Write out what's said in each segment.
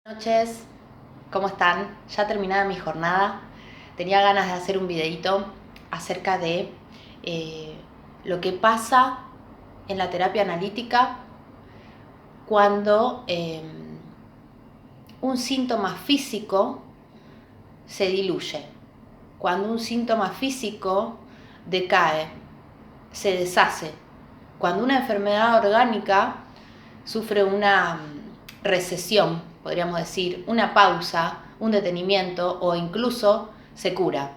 Buenas noches, ¿cómo están? Ya terminada mi jornada, tenía ganas de hacer un videito acerca de lo que pasa en la terapia analítica cuando un síntoma físico se diluye, cuando un síntoma físico decae, se deshace, cuando una enfermedad orgánica sufre una recesión, podríamos decir, una pausa, un detenimiento o incluso se cura.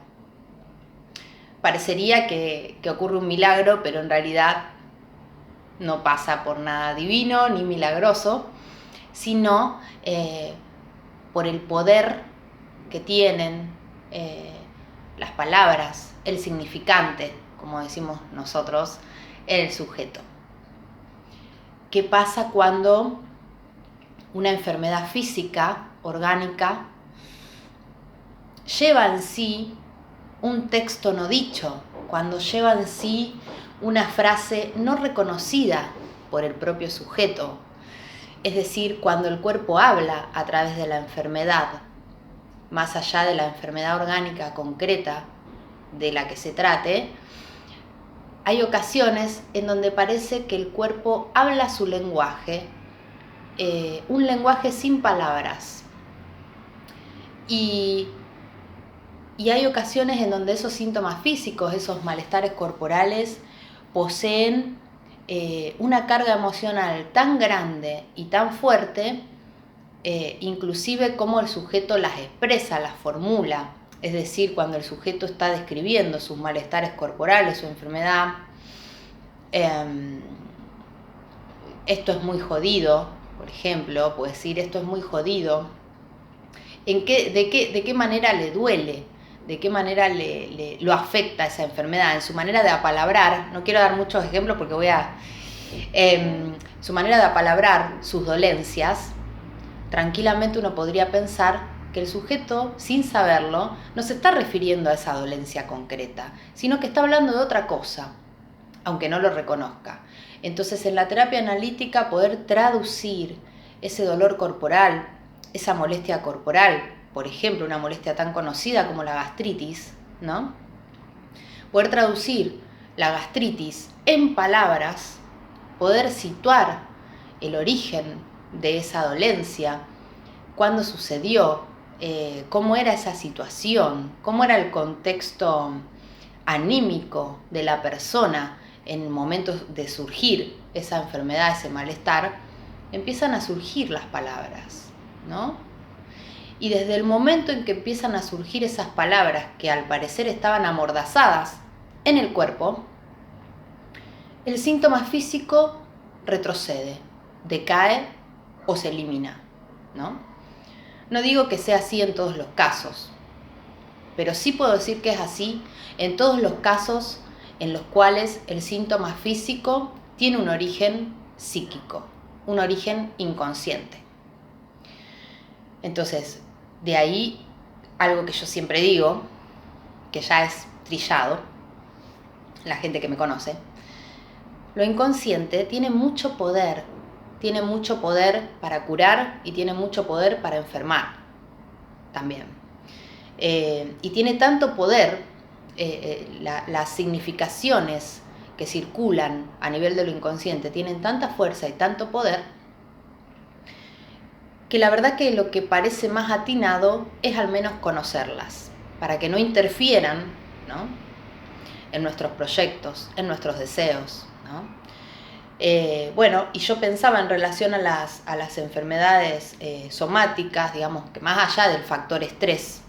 Parecería que ocurre un milagro, pero en realidad no pasa por nada divino ni milagroso, sino por el poder que tienen las palabras, el significante, como decimos nosotros, en el sujeto. ¿Qué pasa cuando una enfermedad física, orgánica, lleva en sí un texto no dicho, cuando lleva en sí una frase no reconocida por el propio sujeto? Es decir, cuando el cuerpo habla a través de la enfermedad, más allá de la enfermedad orgánica concreta de la que se trate, hay ocasiones en donde parece que el cuerpo habla su lenguaje, un lenguaje sin palabras. Y hay ocasiones en donde esos síntomas físicos, esos malestares corporales, poseen una carga emocional tan grande y tan fuerte, inclusive como el sujeto las expresa, las formula. Es decir, cuando el sujeto está describiendo sus malestares corporales, su enfermedad, esto es muy jodido, por ejemplo, puede decir esto es muy jodido. ¿De qué manera le duele? ¿De qué manera lo afecta esa enfermedad? En su manera de apalabrar, no quiero dar muchos ejemplos porque su manera de apalabrar sus dolencias, tranquilamente uno podría pensar que el sujeto, sin saberlo, no se está refiriendo a esa dolencia concreta, sino que está hablando de otra cosa, aunque no lo reconozca. Entonces, en la terapia analítica, poder traducir ese dolor corporal, esa molestia corporal, por ejemplo, una molestia tan conocida como la gastritis, ¿no? Poder traducir la gastritis en palabras, poder situar el origen de esa dolencia, cuándo sucedió, cómo era esa situación, cómo era el contexto anímico de la persona en momentos de surgir esa enfermedad, ese malestar, empiezan a surgir las palabras, ¿no? Y desde el momento en que empiezan a surgir esas palabras que al parecer estaban amordazadas en el cuerpo, el síntoma físico retrocede, decae o se elimina, ¿no? No digo que sea así en todos los casos, pero sí puedo decir que es así en todos los casos en los cuales el síntoma físico tiene un origen psíquico, un origen inconsciente. Entonces, de ahí algo que yo siempre digo, que ya es trillado, la gente que me conoce, lo inconsciente tiene mucho poder para curar y tiene mucho poder para enfermar también. Y tiene tanto poder, las significaciones que circulan a nivel de lo inconsciente tienen tanta fuerza y tanto poder, que la verdad que lo que parece más atinado es al menos conocerlas, para que no interfieran, ¿no?, en nuestros proyectos, en nuestros deseos, ¿no? Bueno, y yo pensaba en relación a las enfermedades somáticas, digamos, que más allá del factor estrés,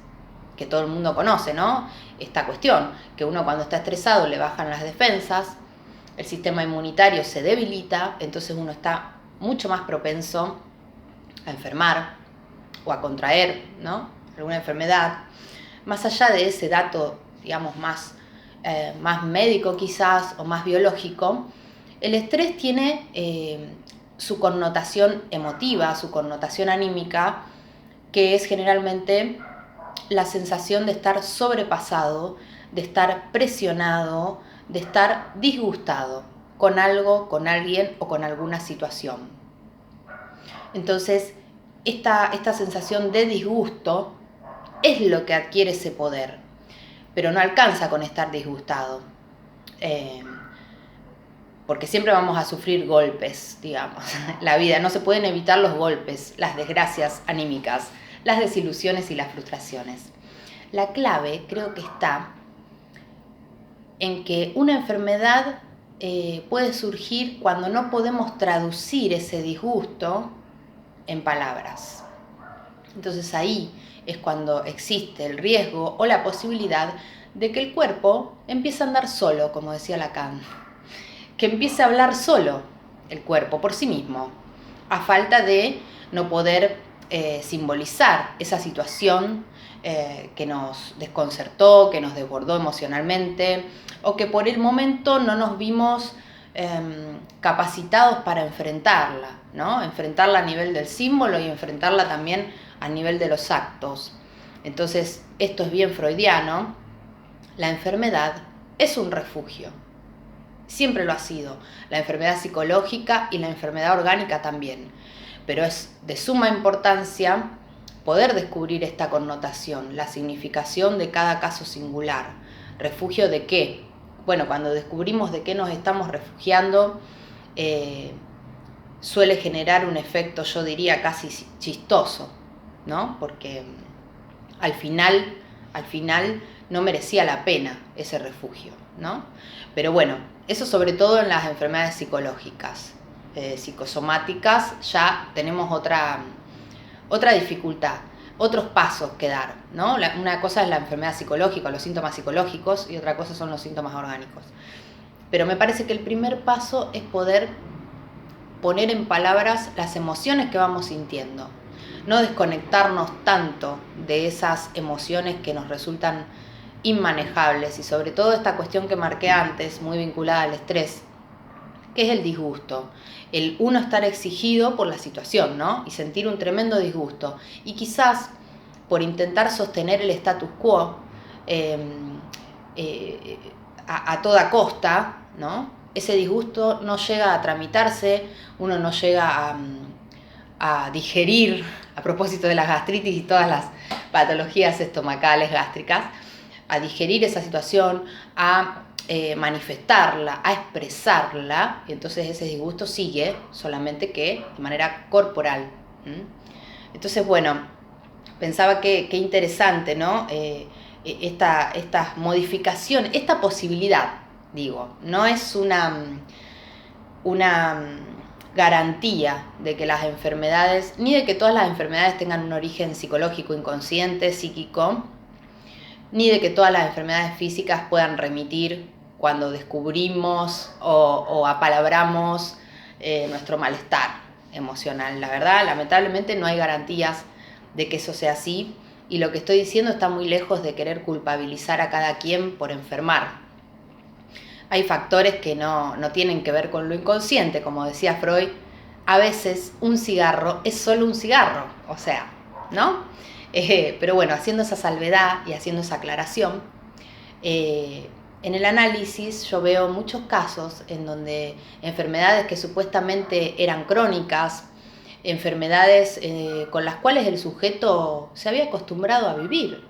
que todo el mundo conoce, ¿no? Esta cuestión, que uno cuando está estresado le bajan las defensas, el sistema inmunitario se debilita, entonces uno está mucho más propenso a enfermar o a contraer, ¿no?, alguna enfermedad. Más allá de ese dato, digamos, más médico quizás o más biológico, el estrés tiene su connotación emotiva, su connotación anímica, que es generalmente la sensación de estar sobrepasado, de estar presionado, de estar disgustado con algo, con alguien o con alguna situación. Entonces, esta sensación de disgusto es lo que adquiere ese poder, pero no alcanza con estar disgustado, porque siempre vamos a sufrir golpes, digamos. La vida, no se pueden evitar los golpes, las desgracias anímicas, las desilusiones y las frustraciones. La clave creo que está en que una enfermedad puede surgir cuando no podemos traducir ese disgusto en palabras. Entonces ahí es cuando existe el riesgo o la posibilidad de que el cuerpo empiece a andar solo, como decía Lacan, que empiece a hablar solo el cuerpo por sí mismo, a falta de no poder simbolizar esa situación que nos desconcertó, que nos desbordó emocionalmente, o que por el momento no nos vimos capacitados para enfrentarla, ¿no? Enfrentarla a nivel del símbolo y enfrentarla también a nivel de los actos. Entonces, esto es bien freudiano. La enfermedad es un refugio. Siempre lo ha sido. La enfermedad psicológica y la enfermedad orgánica también. Pero es de suma importancia poder descubrir esta connotación, la significación de cada caso singular. ¿Refugio de qué? Bueno, cuando descubrimos de qué nos estamos refugiando, suele generar un efecto, yo diría, casi chistoso, ¿no? Porque al final no merecía la pena ese refugio, ¿no? Pero bueno, eso sobre todo en las enfermedades psicológicas. Psicosomáticas ya tenemos otra dificultad, otros pasos que dar, ¿no? Una cosa es la enfermedad psicológica, los síntomas psicológicos, y otra cosa son los síntomas orgánicos. Pero me parece que el primer paso es poder poner en palabras las emociones que vamos sintiendo. No desconectarnos tanto de esas emociones que nos resultan inmanejables, y sobre todo esta cuestión que marqué antes, muy vinculada al estrés, que es el disgusto. El uno estar exigido por la situación, ¿no? Y sentir un tremendo disgusto. Y quizás por intentar sostener el status quo a toda costa, ¿no? Ese disgusto no llega a tramitarse, uno no llega a digerir, a propósito de las gastritis y todas las patologías estomacales gástricas, a digerir esa situación, a manifestarla, a expresarla, y entonces ese disgusto sigue, solamente que de manera corporal. Entonces, bueno, pensaba que interesante, ¿no? Esta modificación, esta posibilidad, digo, no es una garantía de que las enfermedades, ni de que todas las enfermedades tengan un origen psicológico, inconsciente, psíquico, ni de que todas las enfermedades físicas puedan remitir cuando descubrimos o apalabramos nuestro malestar emocional. La verdad, lamentablemente no hay garantías de que eso sea así, y lo que estoy diciendo está muy lejos de querer culpabilizar a cada quien por enfermar. Hay factores que no tienen que ver con lo inconsciente, como decía Freud. A veces un cigarro es solo un cigarro, o sea, ¿no? Pero bueno, haciendo esa salvedad y haciendo esa aclaración, en el análisis yo veo muchos casos en donde enfermedades que supuestamente eran crónicas, enfermedades con las cuales el sujeto se había acostumbrado a vivir,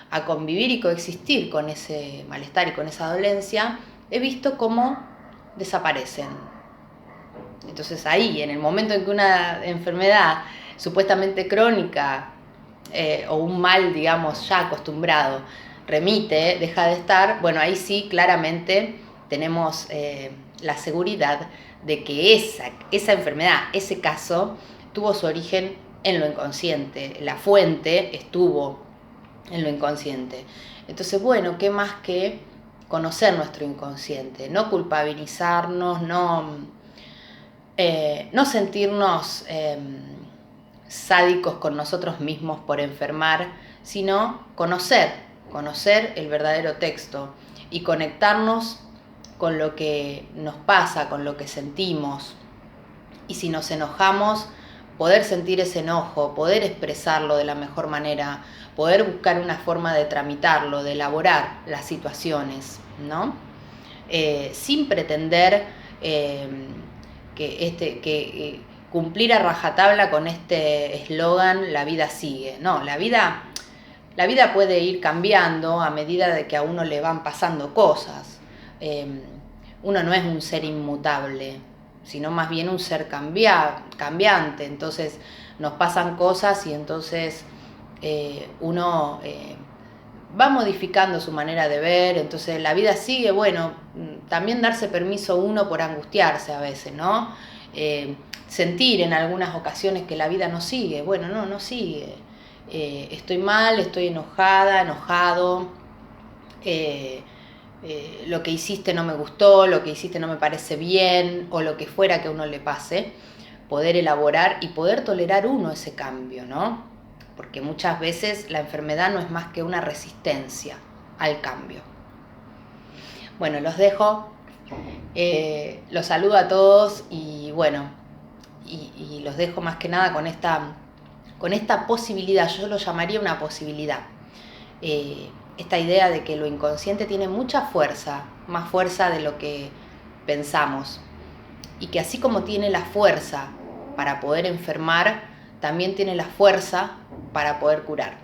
a convivir y coexistir con ese malestar y con esa dolencia, he visto cómo desaparecen. Entonces ahí, en el momento en que una enfermedad supuestamente crónica o un mal, digamos, ya acostumbrado, remite, deja de estar, bueno, ahí sí claramente tenemos la seguridad de que esa enfermedad, ese caso, tuvo su origen en lo inconsciente, la fuente estuvo en lo inconsciente. Entonces, bueno, ¿qué más que conocer nuestro inconsciente? No culpabilizarnos, no sentirnos sádicos con nosotros mismos por enfermar, sino conocer el verdadero texto y conectarnos con lo que nos pasa, con lo que sentimos. Y si nos enojamos, poder sentir ese enojo, poder expresarlo de la mejor manera, poder buscar una forma de tramitarlo, de elaborar las situaciones, ¿no? Sin pretender que cumplir a rajatabla con este eslogan, la vida sigue. No, la vida puede ir cambiando a medida de que a uno le van pasando cosas. Uno no es un ser inmutable, sino más bien un ser cambiante. Entonces nos pasan cosas y entonces uno va modificando su manera de ver. Entonces la vida sigue. Bueno, también darse permiso uno por angustiarse a veces, ¿no? Sentir en algunas ocasiones que la vida no sigue. Bueno, no sigue. Estoy mal, estoy enojada, enojado, lo que hiciste no me gustó, lo que hiciste no me parece bien, o lo que fuera que a uno le pase, poder elaborar y poder tolerar uno ese cambio, ¿no? Porque muchas veces la enfermedad no es más que una resistencia al cambio. Bueno, los dejo, los saludo a todos y bueno, y los dejo más que nada con esta posibilidad. Yo lo llamaría una posibilidad. Esta idea de que lo inconsciente tiene mucha fuerza, más fuerza de lo que pensamos, y que así como tiene la fuerza para poder enfermar, también tiene la fuerza para poder curar.